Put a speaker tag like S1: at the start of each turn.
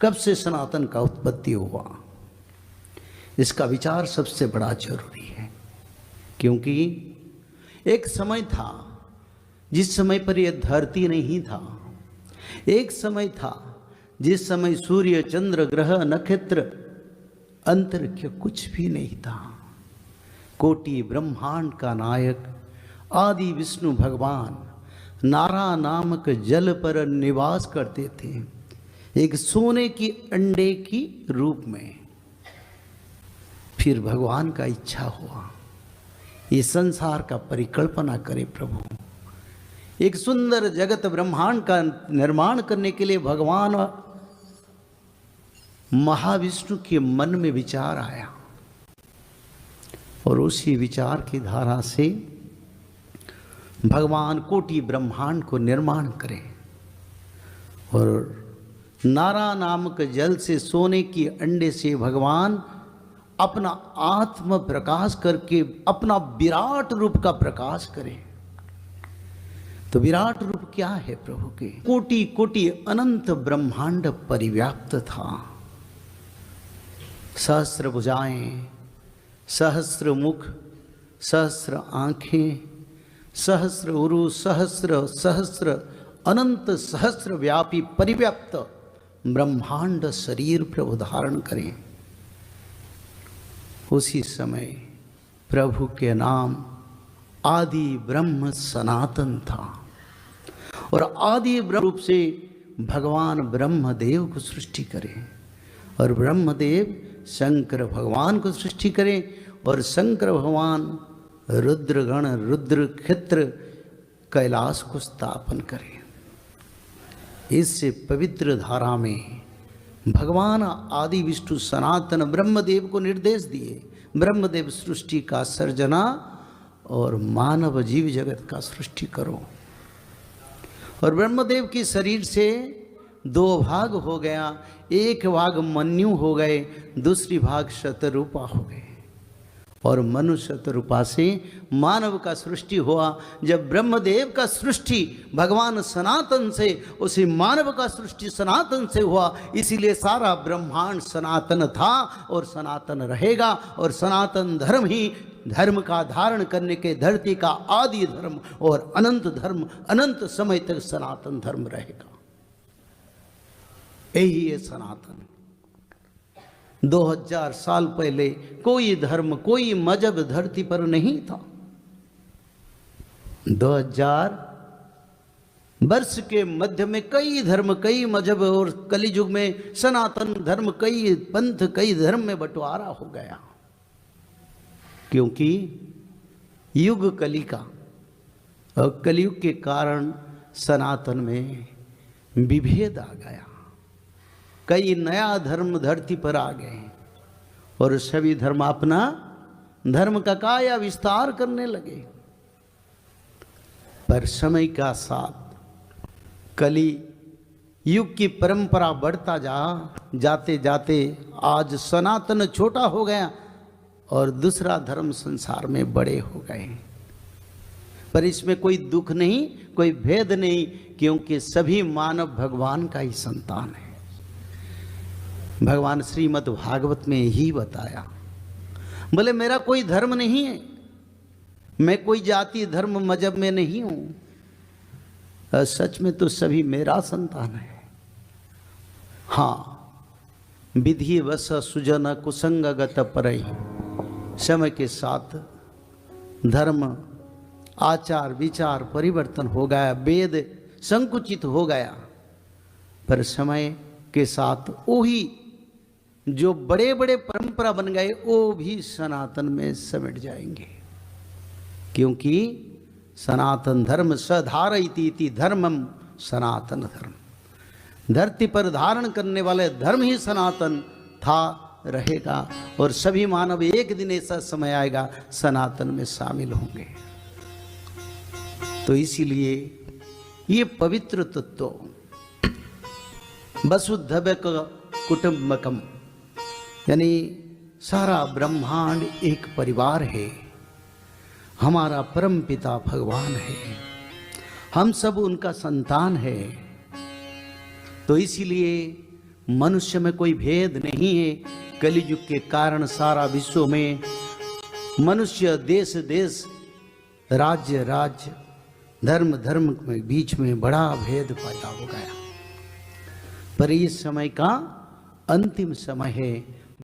S1: कब से सनातन का उत्पत्ति हुआ, इसका विचार सबसे बड़ा जरूरी है। क्योंकि एक समय था जिस समय पर यह धरती नहीं था, एक समय था जिस समय सूर्य चंद्र ग्रह नक्षत्र अंतरिक्ष कुछ भी नहीं था। कोटि ब्रह्मांड का नायक आदि विष्णु भगवान नारा नामक जल पर निवास करते थे, एक सोने की अंडे की रूप में। फिर भगवान का इच्छा हुआ ये संसार का परिकल्पना करे प्रभु। एक सुंदर जगत ब्रह्मांड का निर्माण करने के लिए भगवान महाविष्णु के मन में विचार आया और उसी विचार की धारा से भगवान कोटि ब्रह्मांड को निर्माण करें और नारा नामक जल से सोने की अंडे से भगवान अपना आत्म प्रकाश करके अपना विराट रूप का प्रकाश करें। तो विराट रूप क्या है प्रभु के? कोटि कोटि अनंत ब्रह्मांड परिव्याप्त था। सहस्र भुजाएं, सहस्र मुख, सहस्र आंखें, सहस्र उरु, सहस्र सहस्र अनंत सहस्र व्यापी परिव्याप्त ब्रह्मांड शरीर प्रभु धारण करें। उसी समय प्रभु के नाम आदि ब्रह्म सनातन था और आदि ब्रह्म रूप से भगवान ब्रह्मदेव को सृष्टि करें और ब्रह्मदेव शंकर भगवान को सृष्टि करें और शंकर भगवान रुद्रगण रुद्र क्षेत्र कैलाश को स्थापन करें। इससे पवित्र धारा में भगवान आदि विष्णु सनातन ब्रह्मदेव को निर्देश दिए। ब्रह्मदेव सृष्टि का सर्जना और मानव जीव जगत का सृष्टि करो। और ब्रह्मदेव की शरीर से दो भाग हो गया, एक भाग मन्यु हो गए, दूसरी भाग शतरूपा हो गए और मनुष्य शतरूपा से मानव का सृष्टि हुआ। जब ब्रह्मदेव का सृष्टि भगवान सनातन से, उसी मानव का सृष्टि सनातन से हुआ। इसीलिए सारा ब्रह्मांड सनातन था और सनातन रहेगा और सनातन धर्म ही धर्म का धारण करने के धरती का आदि धर्म और अनंत धर्म, अनंत समय तक सनातन धर्म रहेगा। यही है सनातन। 2000 साल पहले कोई धर्म कोई मजहब धरती पर नहीं था। 2000 वर्ष के मध्य में कई धर्म कई मजहब और कलियुग में सनातन धर्म कई पंथ कई धर्म में बंटवारा हो गया। क्योंकि युग कली का और कलयुग के कारण सनातन में विभेद आ गया। कई नया धर्म धरती पर आ गए और सभी धर्म अपना धर्म का काया विस्तार करने लगे। पर समय का साथ कली युग की परंपरा बढ़ता जाते जाते आज सनातन छोटा हो गया और दूसरा धर्म संसार में बड़े हो गए। पर इसमें कोई दुख नहीं, कोई भेद नहीं, क्योंकि सभी मानव भगवान का ही संतान है। भगवान श्रीमद् भागवत में ही बताया, बोले मेरा कोई धर्म नहीं है, मैं कोई जाति धर्म मजहब में नहीं हूं। सच में तो सभी मेरा संतान है। हाँ, विधि वश सुजन कुसंगगत परई, समय के साथ धर्म आचार विचार परिवर्तन हो गया, वेद संकुचित हो गया। पर समय के साथ वही जो बड़े बड़े परंपरा बन गए वो भी सनातन में समेट जाएंगे। क्योंकि सनातन धर्म सधारयति इति धर्मम सनातन धर्म। धरती पर धारण करने वाले धर्म ही सनातन था, रहेगा और सभी मानव एक दिन ऐसा समय आएगा सनातन में शामिल होंगे। तो इसीलिए ये पवित्र तत्व वसुधैव कुटुंबकम, यानी सारा ब्रह्मांड एक परिवार है। हमारा परम पिता भगवान है, हम सब उनका संतान है। तो इसीलिए मनुष्य में कोई भेद नहीं है। कलियुग के कारण सारा विश्व में मनुष्य देश देश, राज्य राज्य, धर्म धर्म के बीच में बड़ा भेद पैदा हो गया। पर इस समय का अंतिम समय है।